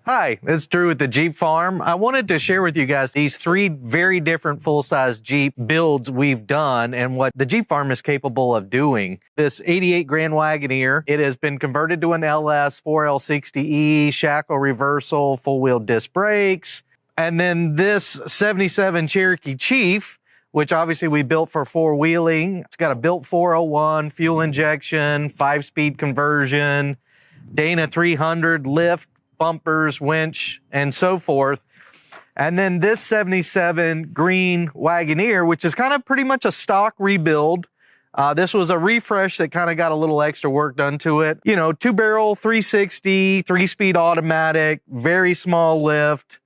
Hi, it's Drew at the Jeep Farm. I wanted to share with you guys these three very different full-size Jeep builds we've done and what the Jeep Farm is capable of doing. This 88 Grand Wagoneer, it has been converted to an LS 4L60E, shackle reversal, full-wheel disc brakes. And then this 77 Cherokee Chief, which obviously we built for four-wheeling. It's got a built 401, fuel injection, 5-speed conversion, Dana 300 lift, bumpers, winch, and so forth. And then this 77 Green Wagoneer, which is kind of pretty much a stock rebuild. This was a refresh that kind of got a little extra work done to it. You know, 2-barrel, 360, 3-speed automatic, very small lift,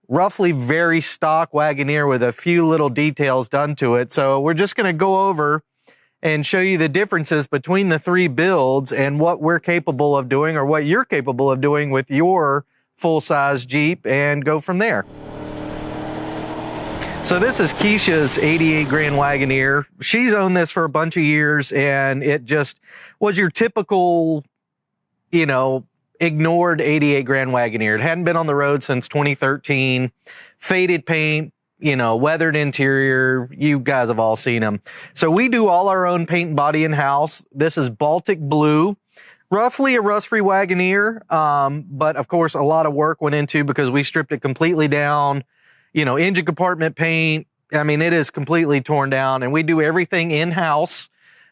roughly very stock Wagoneer with a few little details done to it. So we're just going to go over and show you the differences between the three builds and what we're capable of doing or what you're capable of doing with your full-size Jeep and go from there. So this is Keisha's 88 Grand Wagoneer. She's owned this for a bunch of years and it just was your typical, you know, ignored 88 Grand Wagoneer. It hadn't been on the road since 2013, faded paint, you know, weathered interior. You guys have all seen them. So we do all our own paint and body in-house. This is Baltic Blue, roughly a rust-free Wagoneer, but of course a lot of work went into because we stripped it completely down. You know, engine compartment paint. I mean, it is completely torn down, and we do everything in-house.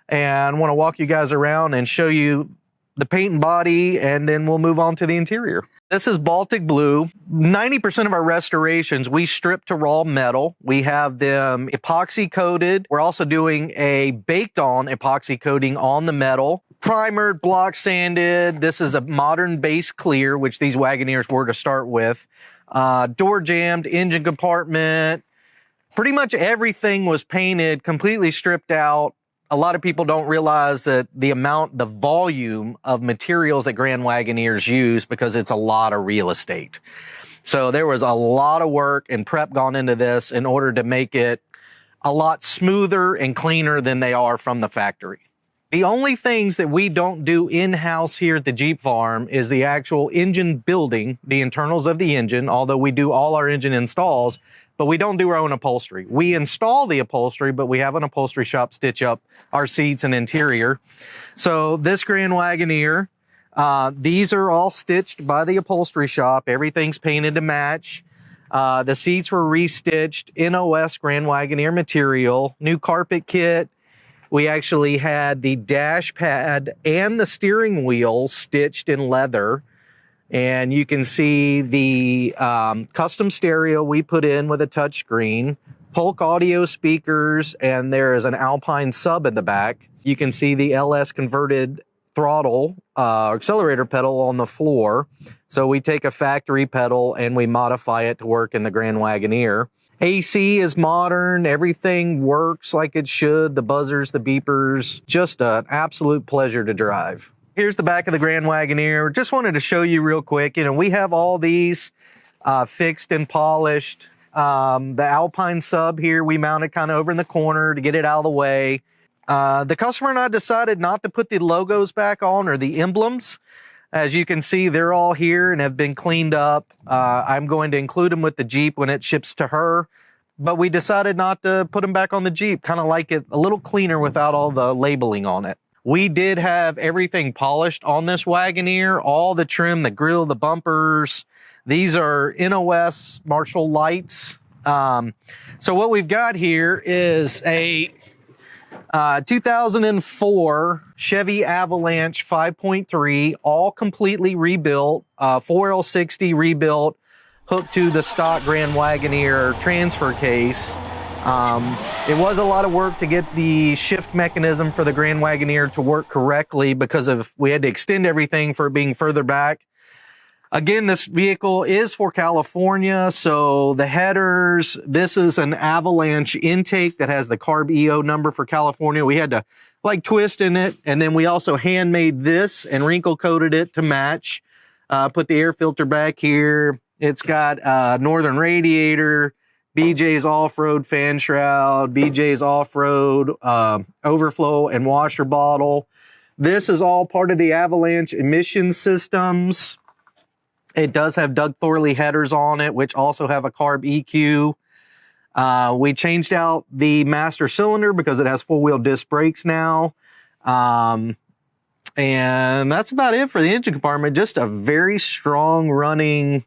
And want to walk you guys around and show you the paint and body, and then we'll move on to the interior. This is Baltic Blue. 90% of our restorations, we strip to raw metal. We have them epoxy coated. We're also doing a baked on epoxy coating on the metal. Primered, block sanded. This is a modern base clear, which these Wagoneers were to start with. Door jammed, engine compartment. Pretty much everything was painted, completely stripped out. A lot of people don't realize that the volume of materials that Grand Wagoneers use because it's a lot of real estate. So there was a lot of work and prep gone into this in order to make it a lot smoother and cleaner than they are from the factory. The only things that we don't do in-house here at the Jeep Farm is the actual engine building, the internals of the engine, although we do all our engine installs, but we don't do our own upholstery. We install the upholstery, but we have an upholstery shop stitch up our seats and interior. So this Grand Wagoneer, these are all stitched by the upholstery shop. Everything's painted to match. The seats were restitched, NOS Grand Wagoneer material, new carpet kit. We actually had the dash pad and the steering wheel stitched in leather. And you can see the custom stereo we put in with a touchscreen, Polk audio speakers, and there is an Alpine sub in the back. You can see the LS converted throttle, accelerator pedal on the floor. So we take a factory pedal and we modify it to work in the Grand Wagoneer. AC is modern. Everything works like it should. The buzzers, the beepers, just an absolute pleasure to drive. Here's the back of the Grand Wagoneer. Just wanted to show you real quick. You know, we have all these fixed and polished. The Alpine sub here, we mounted kind of over in the corner to get it out of the way. The customer and I decided not to put the logos back on or the emblems. As you can see, they're all here and have been cleaned up. I'm going to include them with the Jeep when it ships to her. But we decided not to put them back on the Jeep. Kind of like it a little cleaner without all the labeling on it. We did have everything polished on this Wagoneer, all the trim, the grille, the bumpers. These are NOS Marshall lights. So what we've got here is a 2004 Chevy Avalanche 5.3, all completely rebuilt, 4L60 rebuilt, hooked to the stock Grand Wagoneer transfer case. It was a lot of work to get the shift mechanism for the Grand Wagoneer to work correctly because we had to extend everything for it being further back. Again, this vehicle is for California, so the headers, this is an Avalanche intake that has the CARB EO number for California. We had to like twist in it, and then we also handmade this and wrinkle coated it to match. Put the air filter back here. It's got Northern radiator, BJ's off-road fan shroud, BJ's off-road overflow and washer bottle. This is all part of the Avalanche emission systems. It does have Doug Thorley headers on it, which also have a carb EQ. We changed out the master cylinder because it has four-wheel disc brakes now. And that's about it for the engine compartment. Just a very strong running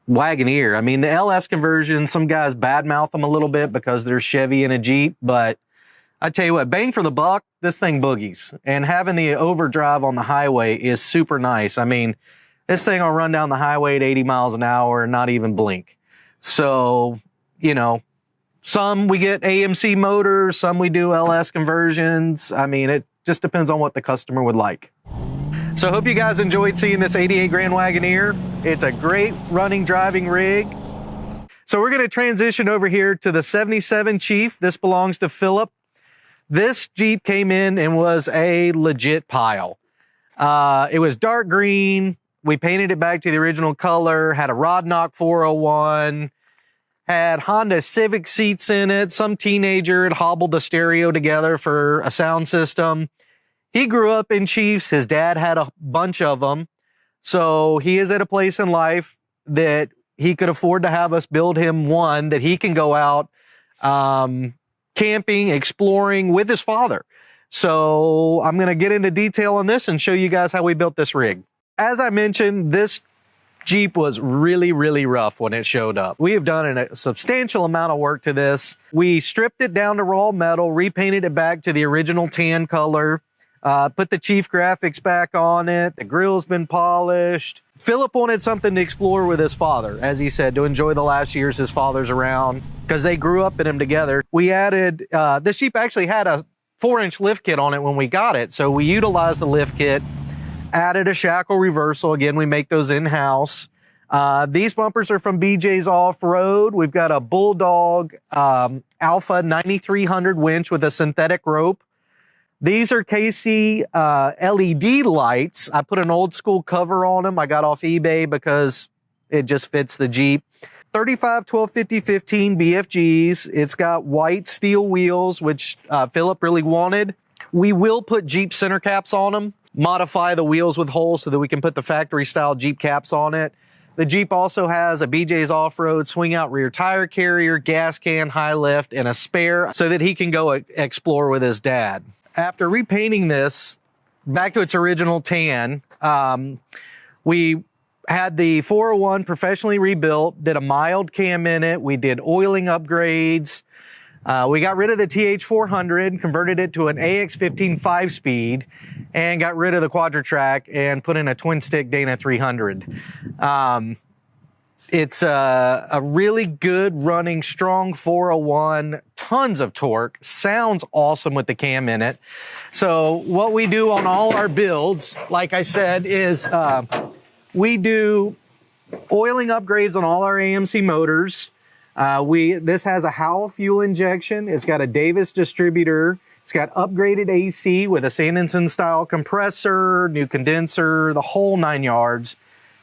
Wagoneer. I mean, the LS conversion, some guys badmouth them a little bit because they're Chevy and a Jeep, but I tell you what, bang for the buck, this thing boogies. And having the overdrive on the highway is super nice. I mean, this thing will run down the highway at 80 miles an hour and not even blink. So, you know, some we get AMC motors, some we do LS conversions. I mean, it just depends on what the customer would like. So I hope you guys enjoyed seeing this 88 Grand Wagoneer. It's a great running, driving rig. So we're going to transition over here to the 77 Chief. This belongs to Philip. This Jeep came in and was a legit pile. It was dark green. We painted it back to the original color, had a rod knock 401, had Honda Civic seats in it. Some teenager had hobbled the stereo together for a sound system. He grew up in Chiefs. His dad had a bunch of them. So he is at a place in life that he could afford to have us build him one that he can go out camping, exploring with his father. So I'm going to get into detail on this and show you guys how we built this rig. As I mentioned, this Jeep was really, really rough when it showed up. We have done a substantial amount of work to this. We stripped it down to raw metal, repainted it back to the original tan color, put the Chief graphics back on it. The grill's been polished. Philip wanted something to explore with his father, as he said, to enjoy the last years his father's around, because they grew up in him together. We added, this Jeep actually had a 4-inch lift kit on it when we got it, so we utilized the lift kit, added a shackle reversal. Again, we make those in-house. These bumpers are from BJ's Off-Road. We've got a Bulldog Alpha 9300 winch with a synthetic rope. These are KC LED lights. I put an old school cover on them. I got off eBay because it just fits the Jeep. 35, 12, 50, 15 BFGs. It's got white steel wheels, which Philip really wanted. We will put Jeep center caps on them, modify the wheels with holes so that we can put the factory style Jeep caps on it. The Jeep also has a BJ's Off-Road swing out rear tire carrier, gas can, high lift, and a spare so that he can go explore with his dad. After repainting this back to its original tan, we had the 401 professionally rebuilt, did a mild cam in it. We did oiling upgrades. We got rid of the TH400, converted it to an AX15 5-speed, and got rid of the Quadra-Track and put in a twin-stick Dana 300. It's a really good running, strong 401, tons of torque, sounds awesome with the cam in it. So what we do on all our builds, like I said, is we do oiling upgrades on all our AMC motors. This has a Howell fuel injection. It's got a Davis distributor. It's got upgraded AC with a Sanderson style compressor, new condenser, the whole 9 yards.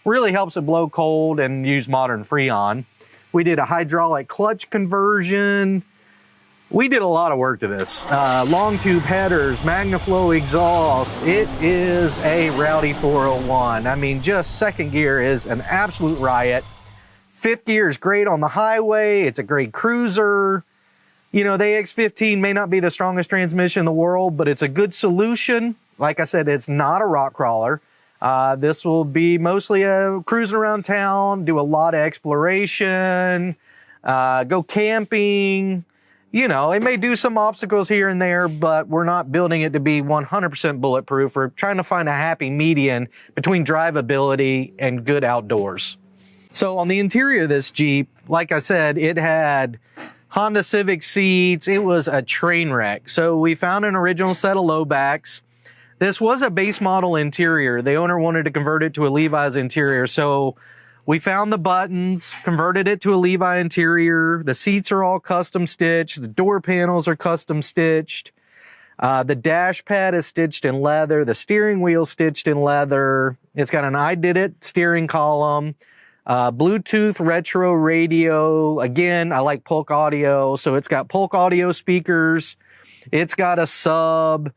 Really helps it blow cold and use modern Freon. We did a hydraulic clutch conversion. We did a lot of work to this. Long tube headers, MagnaFlow exhaust. It is a rowdy 401. I mean, just second gear is an absolute riot. Fifth gear is great on the highway. It's a great cruiser. You know, the AX15 may not be the strongest transmission in the world, but it's a good solution. Like I said, it's not a rock crawler. This will be mostly a cruising around town, do a lot of exploration, go camping. You know, it may do some obstacles here and there, but we're not building it to be 100% bulletproof. We're trying to find a happy median between drivability and good outdoors. So on the interior of this Jeep, like I said, it had Honda Civic seats. It was a train wreck. So we found an original set of low backs. This was a base model interior. The owner wanted to convert it to a Levi's interior. So we found the buttons, converted it to a Levi interior. The seats are all custom stitched. The door panels are custom stitched. The dash pad is stitched in leather. The steering wheel stitched in leather. It's got an I Did It steering column. Bluetooth retro radio. Again, I like Polk audio. So it's got Polk audio speakers. It's got a sub.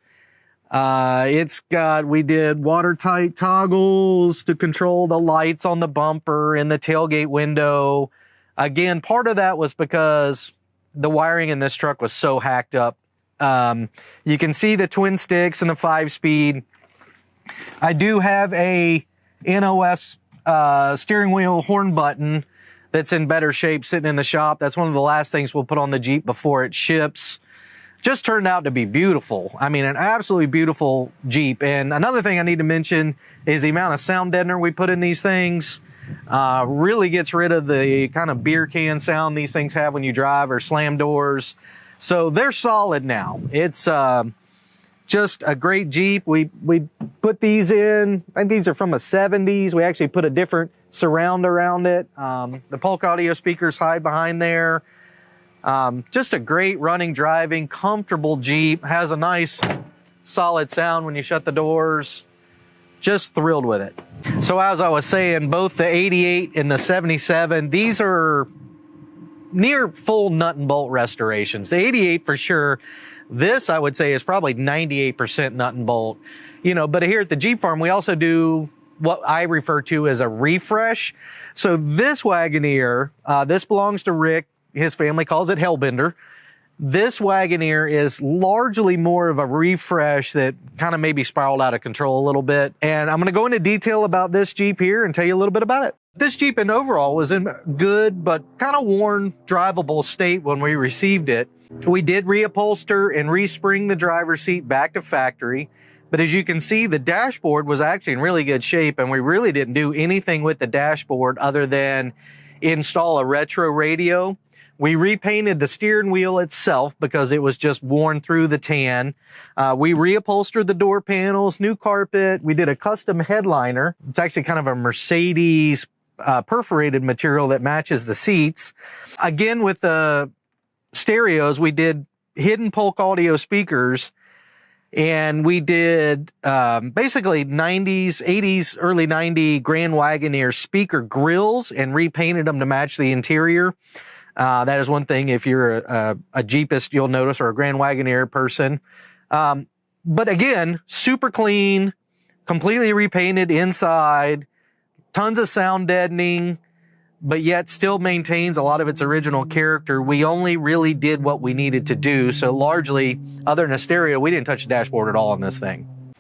We did watertight toggles to control the lights on the bumper and the tailgate window. Again, part of that was because the wiring in this truck was so hacked up. You can see the twin sticks and the 5-speed. I do have a NOS steering wheel horn button that's in better shape sitting in the shop. That's one of the last things we'll put on the Jeep before it ships. Just turned out to be beautiful. I mean, an absolutely beautiful Jeep. And another thing I need to mention is the amount of sound deadener we put in these things. Really gets rid of the kind of beer can sound these things have when you drive or slam doors. So they're solid now. It's just a great Jeep. We put these in, I think these are from the 70s. We actually put a different surround around it. The Polk audio speakers hide behind there. Just a great running, driving, comfortable Jeep. Has a nice solid sound when you shut the doors. Just thrilled with it. So as I was saying, both the 88 and the 77, these are near full nut and bolt restorations. The 88 for sure. This I would say is probably 98% nut and bolt. You know, but here at the Jeep Farm, we also do what I refer to as a refresh. So this Wagoneer, this belongs to Rick. His family calls it Hellbender. This Wagoneer is largely more of a refresh that kind of maybe spiraled out of control a little bit. And I'm going to go into detail about this Jeep here and tell you a little bit about it. This Jeep in overall was in good but kind of worn, drivable state when we received it. We did reupholster and respring the driver's seat back to factory. But as you can see, the dashboard was actually in really good shape, and we really didn't do anything with the dashboard other than install a retro radio. We repainted the steering wheel itself because it was just worn through the tan. We reupholstered the door panels, new carpet. We did a custom headliner. It's actually kind of a Mercedes perforated material that matches the seats. Again, with the stereos, we did hidden Polk audio speakers, and we did basically 90s, 80s, early 90s Grand Wagoneer speaker grills and repainted them to match the interior. That is one thing if you're a Jeepist, you'll notice, or a Grand Wagoneer person. But again, super clean, completely repainted inside, tons of sound deadening, but yet still maintains a lot of its original character. We only really did what we needed to do. So largely, other than a stereo, we didn't touch the dashboard at all on this thing.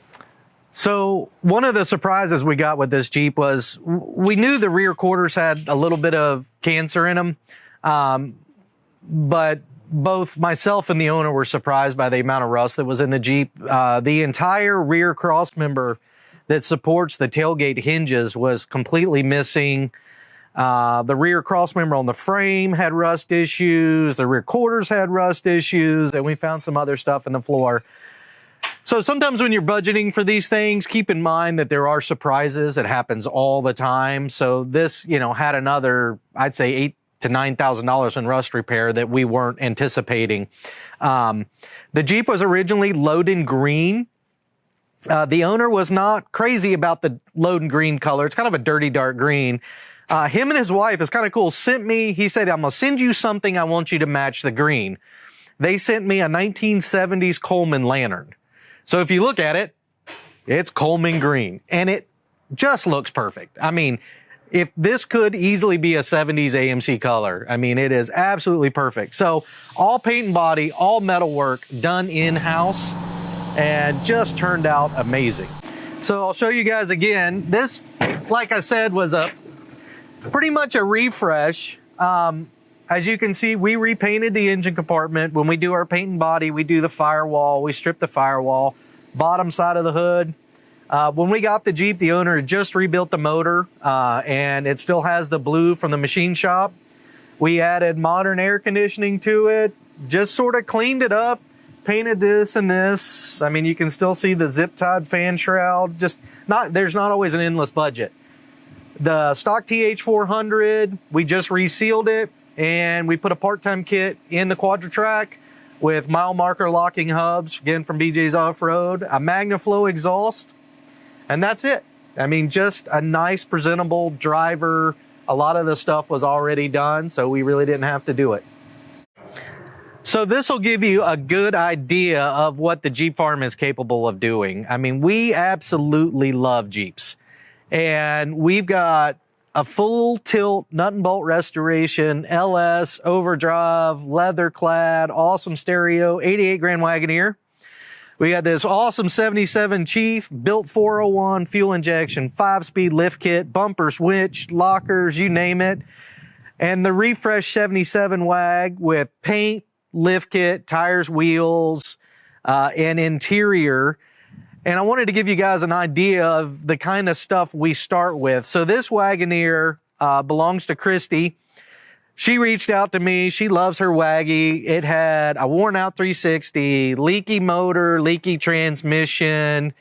So one of the surprises we got with this Jeep was we knew the rear quarters had a little bit of cancer in them. But both myself and the owner were surprised by the amount of rust that was in the Jeep. The entire rear crossmember that supports the tailgate hinges was completely missing. The rear crossmember on the frame had rust issues. The rear quarters had rust issues, and we found some other stuff in the floor. So sometimes when you're budgeting for these things, keep in mind that there are surprises. It happens all the time. So this, you know, had another, I'd say, $8,000 to $9,000 in rust repair that we weren't anticipating. The Jeep was originally Loden green. The owner was not crazy about the Loden green color. It's kind of a dirty dark green. Him and his wife, is kind of cool, he said, I'm going to send you something I want you to match the green. They sent me a 1970s Coleman lantern. So if you look at it, it's Coleman green, and it just looks perfect. I mean, if this could easily be a 70s AMC color, I mean, it is absolutely perfect. So all paint and body, all metal work done in-house, and just turned out amazing. So I'll show you guys again. This, like I said, was pretty much a refresh. As you can see, we repainted the engine compartment. When we do our paint and body, we do the firewall. We strip the firewall, bottom side of the hood. When we got the Jeep, the owner had just rebuilt the motor, and it still has the blue from the machine shop. We added modern air conditioning to it, just sort of cleaned it up, painted this and this. I mean, you can still see the zip-tied fan shroud. There's not always an endless budget. The stock TH400, we just resealed it, and we put a part-time kit in the Quadra-Track with mile marker locking hubs, again from BJ's Off-Road, a MagnaFlow exhaust, and that's it. I mean, just a nice, presentable driver. A lot of the stuff was already done, so we really didn't have to do it. So this will give you a good idea of what the Jeep farm is capable of doing. I mean, we absolutely love Jeeps. And we've got a full tilt nut and bolt restoration, LS, overdrive, leather clad, awesome stereo, 88 Grand Wagoneer. We got this awesome 77 Chief, built 401, fuel injection, 5-speed lift kit, bumper switch, lockers, you name it. And the refresh 77 Wag with paint, lift kit, tires, wheels, and interior. And I wanted to give you guys an idea of the kind of stuff we start with. So this Wagoneer belongs to Christy. She reached out to me. She loves her Waggy. It had a worn out 360, leaky motor, leaky transmission,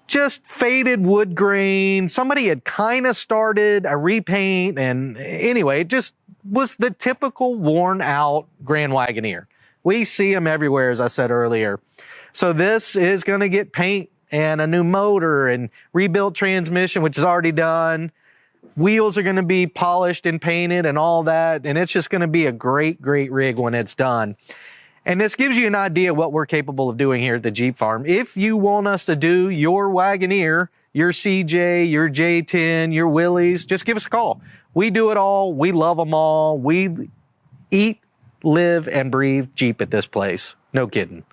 just faded wood grain. Somebody had kind of started a repaint. And anyway, it just was the typical worn out Grand Wagoneer. We see them everywhere, as I said earlier. So this is going to get paint and a new motor and rebuilt transmission, which is already done. Wheels are going to be polished and painted and all that. And it's just going to be a great, great rig when it's done. And this gives you an idea of what we're capable of doing here at the Jeep Farm. If you want us to do your Wagoneer, your CJ, your J10, your Willys, just give us a call. We do it all. We love them all. We eat, live, and breathe Jeep at this place. No kidding.